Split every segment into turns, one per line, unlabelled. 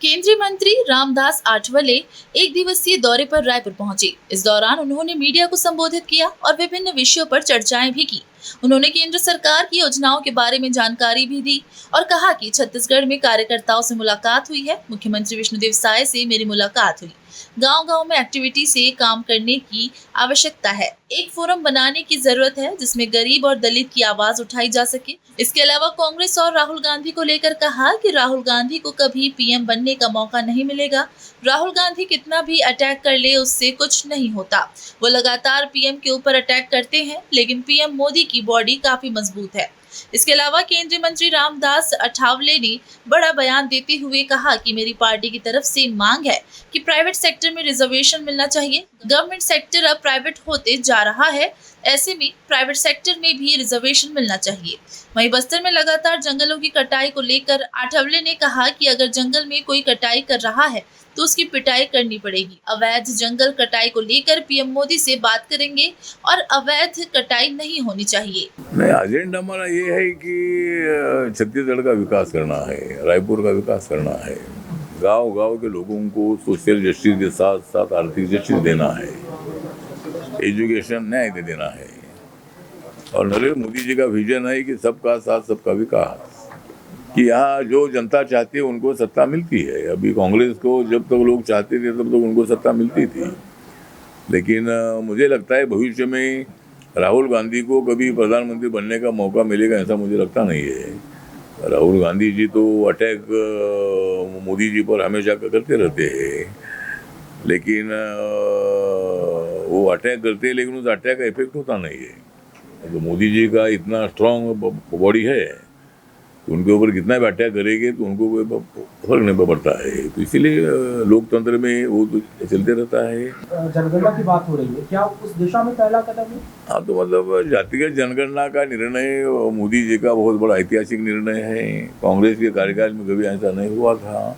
केंद्रीय मंत्री रामदास आठवले एक दिवसीय दौरे पर रायपुर पहुंचे। इस दौरान उन्होंने मीडिया को संबोधित किया और विभिन्न विषयों पर चर्चाएं भी की। उन्होंने केंद्र सरकार की योजनाओं के बारे में जानकारी भी दी और कहा कि छत्तीसगढ़ में कार्यकर्ताओं से मुलाकात हुई है। मुख्यमंत्री विष्णुदेव साय से मेरी मुलाकात हुई। गांव-गांव में एक्टिविटी से काम करने की आवश्यकता है। एक फोरम बनाने की जरूरत है जिसमें गरीब और दलित की आवाज उठाई जा सके। इसके अलावा कांग्रेस और राहुल गांधी को लेकर कहा कि राहुल गांधी को कभी पीएम बनने का मौका नहीं मिलेगा। राहुल गांधी कितना भी अटैक कर ले उससे कुछ नहीं होता। वो लगातार पीएम के ऊपर अटैक करते हैं, लेकिन पीएम मोदी की बॉडी काफी मजबूत है। इसके अलावा केंद्रीय मंत्री रामदास आठवले ने बड़ा बयान देते हुए कहा कि मेरी पार्टी की तरफ से मांग है कि प्राइवेट सेक्टर में रिजर्वेशन मिलना चाहिए। गवर्नमेंट सेक्टर अब प्राइवेट होते जा रहा है, ऐसे में प्राइवेट सेक्टर में भी रिजर्वेशन मिलना चाहिए। वहीं बस्तर में लगातार जंगलों की कटाई को लेकर आठवले ने कहा कि अगर जंगल में कोई कटाई कर रहा है तो उसकी पिटाई करनी पड़ेगी। अवैध जंगल कटाई को लेकर पीएम मोदी से बात करेंगे और अवैध कटाई नहीं होनी चाहिए।
नहीं, एजेंडा हमारा ये है कि छत्तीसगढ़ का विकास करना है, रायपुर का विकास करना है, गांव-गांव के लोगों को सोशल जस्टिस के साथ साथ आर्थिक जस्टिस देना है, एजुकेशन न्याय देना है। और नरेंद्र मोदी जी का विजन है कि सबका साथ सबका विकास, कि यहाँ जो जनता चाहती है उनको सत्ता मिलती है। अभी कांग्रेस को जब तक लोग चाहते थे तब तक उनको सत्ता मिलती थी, लेकिन मुझे लगता है भविष्य में राहुल गांधी को कभी प्रधानमंत्री बनने का मौका मिलेगा ऐसा मुझे लगता नहीं है। राहुल गांधी जी तो अटैक मोदी जी पर हमेशा करते रहते हैं, लेकिन वो अटैक करते हैं लेकिन उस अटैक का इफेक्ट होता नहीं है। तो मोदी जी का इतना स्ट्रांग बॉडी है, उनके ऊपर कितना भी अटैक करेंगे तो उनको कोई फर्क नहीं पड़ता है। तो इसीलिए लोकतंत्र में वो तो चलते रहता है।
जनगणना की बात हो रही है, क्या उस दिशा में पहला कदम है?
हाँ, तो मतलब जातिगत जनगणना का निर्णय मोदी जी का बहुत बड़ा ऐतिहासिक निर्णय है। कांग्रेस के कार्यकाल में कभी ऐसा नहीं हुआ था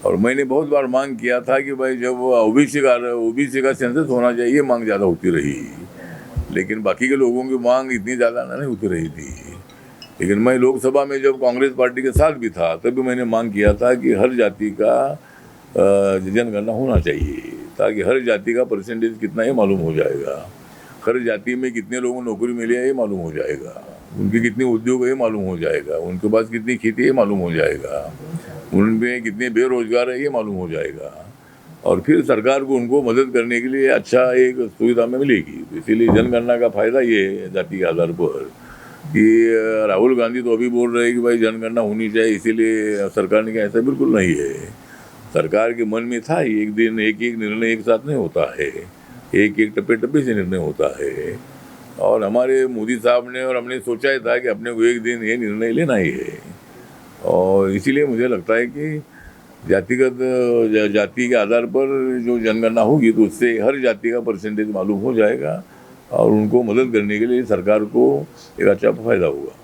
और मैंने बहुत बार मांग किया था कि भाई जब ओबीसी का सेंसस होना चाहिए, मांग ज़्यादा होती रही, लेकिन बाकी के लोगों की मांग इतनी ज़्यादा नहीं होती रही थी। लेकिन मैं लोकसभा में जब कांग्रेस पार्टी के साथ भी था तब भी मैंने मांग किया था कि हर जाति का जनगणना होना चाहिए, ताकि हर जाति का परसेंटेज कितना है मालूम हो जाएगा, हर जाति में कितने लोगों को नौकरी मिली है ये मालूम हो जाएगा, उनके कितने उद्योग है मालूम हो जाएगा, उनके पास कितनी खेती है मालूम हो जाएगा, उनमें कितने बेरोजगार है ये मालूम हो जाएगा, और फिर सरकार को उनको मदद करने के लिए अच्छा एक सुविधा में मिलेगी। तो इसीलिए जनगणना का फायदा ये है जाति के आधार पर कि राहुल गांधी तो अभी बोल रहे हैं कि भाई जनगणना होनी चाहिए, इसीलिए सरकार ने कहा ऐसा बिल्कुल नहीं है। सरकार के मन में था एक दिन एक निर्णय एक साथ नहीं होता है, एक टप्पे से निर्णय होता है। और हमारे मोदी साहब ने और हमने सोचा ही था कि अपने को एक दिन ये निर्णय लेना ही है, और इसीलिए मुझे लगता है कि जाति के आधार पर जो जनगणना होगी तो उससे हर जाति का परसेंटेज मालूम हो जाएगा और उनको मदद करने के लिए सरकार को एक अच्छा फायदा होगा।